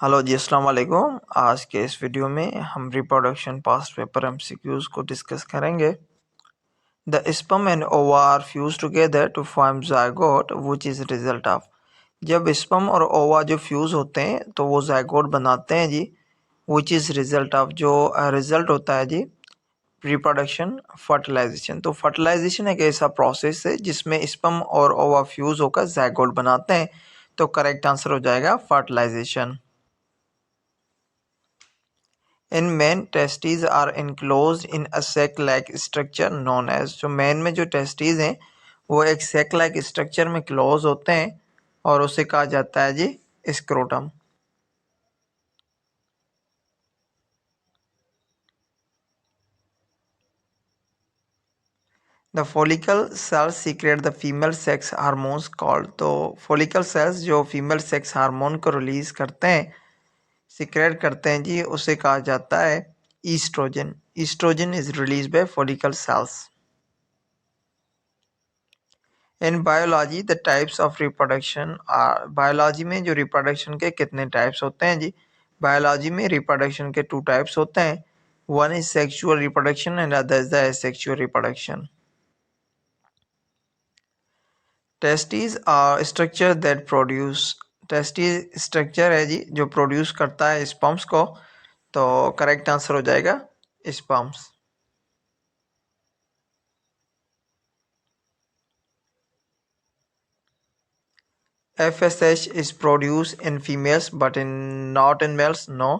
Hello जी, अस्सलाम वालेकुम। आज के इस वीडियो में हम रिप्रोडक्शन पास्ट पेपर एमसीक्यूज को डिस्कस करेंगे। The sperm and ova are fuse together to form zygote which is result of. जब स्पर्म और ओवा जो फ्यूज होते हैं तो वो ज़ायगोट बनाते हैं जी, व्हिच इज रिजल्ट ऑफ, जो रिजल्ट होता है जी रिप्रोडक्शन फर्टिलाइजेशन। तो फर्टिलाइजेशन एक ऐसा प्रोसेस है जिसमें स्पर्म और ओवा फ्यूज होकर ज़ायगोट बनाते हैं। तो करेक्ट आंसर हो जाएगा fertilisation. In men, testes are enclosed in a sac-like structure known as। जो मैन में जो टेस्टिस हैं वो एक सेक लाइक स्ट्रक्चर में क्लोज होते हैं और उसे कहा जाता है जी scrotum. The follicle cells secrete the female sex hormones called. तो फॉलिकल सेल्स जो फीमेल सेक्स हार्मोन को रिलीज करते हैं, सीक्रेट करते हैं जी, उसे कहा जाता है estrogen. Estrogen is release by follicle cells. In biology the types of reproduction are. Biology में जो रिप्रोडक्शन के कितने टाइप्स होते हैं जी? बायोलॉजी में रिप्रोडक्शन के 2 टाइप्स होते हैं। One is sexual reproduction and other is the asexual reproduction. Testis are structure that produce. Testis structure है जी जो प्रोड्यूस करता है स्पर्म्स को। तो करेक्ट आंसर हो जाएगा sperms. FSH is produced in females but not in males. No.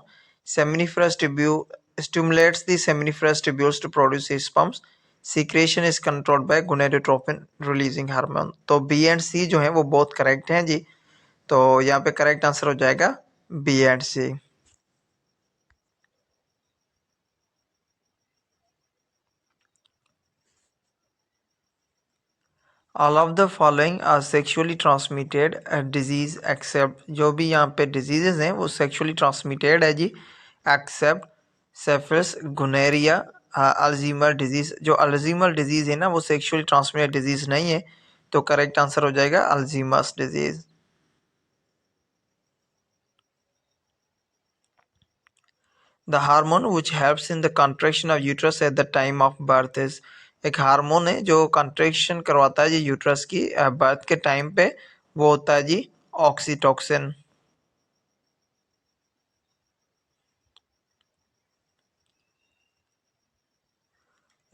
Seminiferous tubule stimulates the seminiferous tubules to produce sperms. Secretion is controlled by gonadotropin releasing hormone। तो B and सी जो है वो बहुत correct हैं जी। तो यहाँ पे करेक्ट आंसर हो जाएगा B and C. All of the following are sexually transmitted disease except. जो भी यहाँ पे डिजीजेज हैं वो सेक्सुअली ट्रांसमिटेड है जी, एक्सेप्ट सेफिलिस, गुनेरिया, अल्जीमर डिजीज। जो अल्जीमर डिजीज है ना वो सेक्सुअली ट्रांसमिटेड डिजीज नहीं है। तो करेक्ट आंसर हो जाएगा Alzheimer's disease. The hormone which helps in the contraction of uterus at the time of birth is. एक हार्मोन है जो कंट्रैक्शन करवाता है जी यूट्रस की बर्थ के टाइम पे, वो होता है जी oxytocin.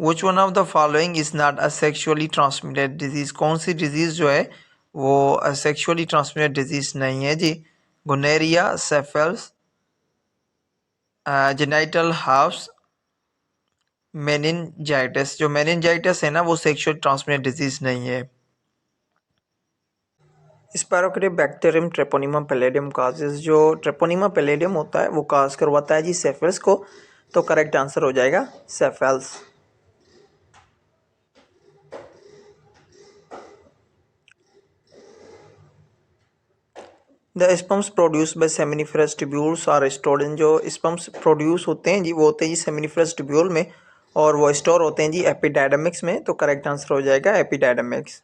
Which one of the following is not a sexually transmitted disease. कौन सी डिजीज जो है वो सेक्सुअली ट्रांसमिटेड डिजीज नहीं है जी? गुनेरिया, सेफल्स, जेनाइटल हार्प्स, मेनिनजाइटिस। जो मेनिनजाइटिस है ना वो सेक्सुअल ट्रांसमिटेड डिजीज नहीं है। स्पायरोकेटिक बैक्टीरियम ट्रेपोनिमा पैलेडियम काजेस। जो ट्रेपोनिमा पैलेडियम होता है वो काज करवाता है जी सेफल्स को। तो करेक्ट आंसर हो जाएगा syphilis. The sperms produce by seminiferous tubules are stored in. जो स्पर्म्स प्रोड्यूस होते हैं जी वो होते हैं जी सेमिनिफरस ट्यूब्यूल में और वो स्टोर होते हैं जी एपिडायडमिक्स में। तो करेक्ट आंसर हो जाएगा epididymis.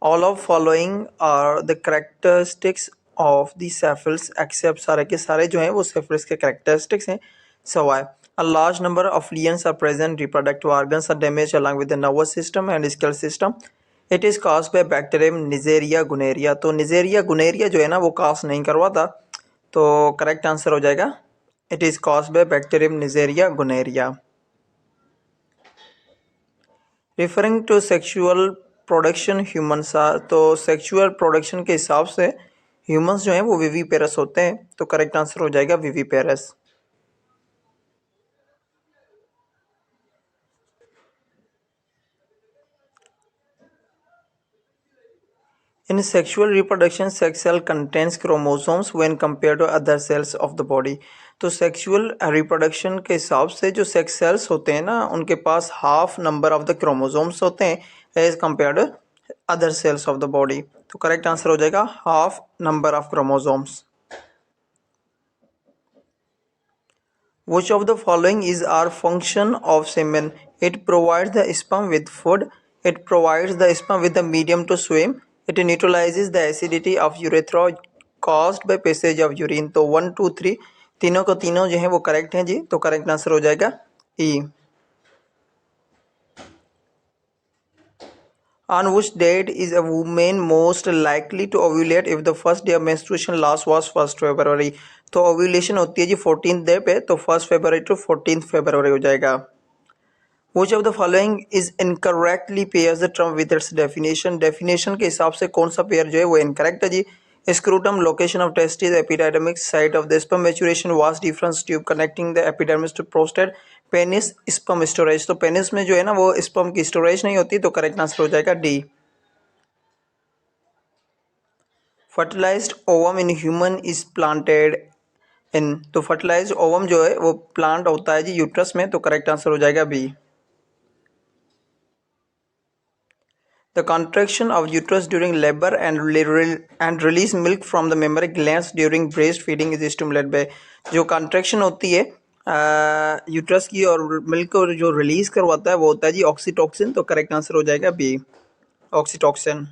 All of following are the characteristics of the syphilis except. सारे के सारे जो हैं वो सेफल्स के करेक्टरिस्टिक्स हैं सवाए a large number of lesions are present, reproductive organs are damage along with the nervous system and skeletal system. It is caused by bacterium Neisseria gonorrhoeae. तो निजेरिया गुनेरिया जो है ना वो कास्ट नहीं करवाता। तो करेक्ट आंसर हो जाएगा it is caused by bacterium Neisseria gonorrhoeae. Referring to sexual production humans are. तो सेक्सुअल प्रोडक्शन के हिसाब से ह्यूमंस जो हैं वो विवीपेरस होते हैं। तो करेक्ट आंसर हो जाएगा viviparous. In sexual reproduction, sex cell contains chromosomes when compared to other cells of the body। तो सेक्सुअल रिप्रोडक्शन के हिसाब से जो सेक्स सेल्स होते हैं ना उनके पास half number of the chromosomes होते हैं as compared other cells of the body. तो करेक्ट आंसर हो जाएगा half number of chromosomes. Which of the following is our function of semen? It provides the sperm with food, It provides the sperm with a medium to swim. It neutralizes the acidity of urethra caused by passage of urine. तो 1 2 3 तीनों को तीनों जो है वो correct हैं जी, तो correct answer हो जाएगा ई। On which date is a woman most likely to ovulate if the first day of menstruation last was 1st February? तो ओव्यूलेशन होती है जी 14th डे पे, तो 1st February to 14th February हो जाएगा। Which of the following is incorrectly pairs the term with its definition? Definition के हिसाब से कौन सा पेयर जो है वो इनकरेक्ट है जी। Scrotum, location of testes, epididymic site of the sperm maturation, vas deferens tube connecting the epidermis to prostate, penis sperm storage. तो पेनिस में जो है ना वो स्पर्म की स्टोरेज नहीं होती, तो करेक्ट आंसर हो जाएगा D. Fertilised ovum in human is planted in, तो फर्टिलाइज्ड ओवम जो है वो प्लांट होता है जी यूट्रस में, तो करेक्ट आंसर हो जाएगा B. The contraction of uterus during labor and release milk from the mammary glands during breastfeeding is stimulated by, जो contraction होती है यूट्रस की और मिल्क को जो रिलीज करवाता है वो होता है जी ऑक्सीटोक्सिन, तो करेक्ट आंसर हो जाएगा बी, ऑक्सीटोक्सिन।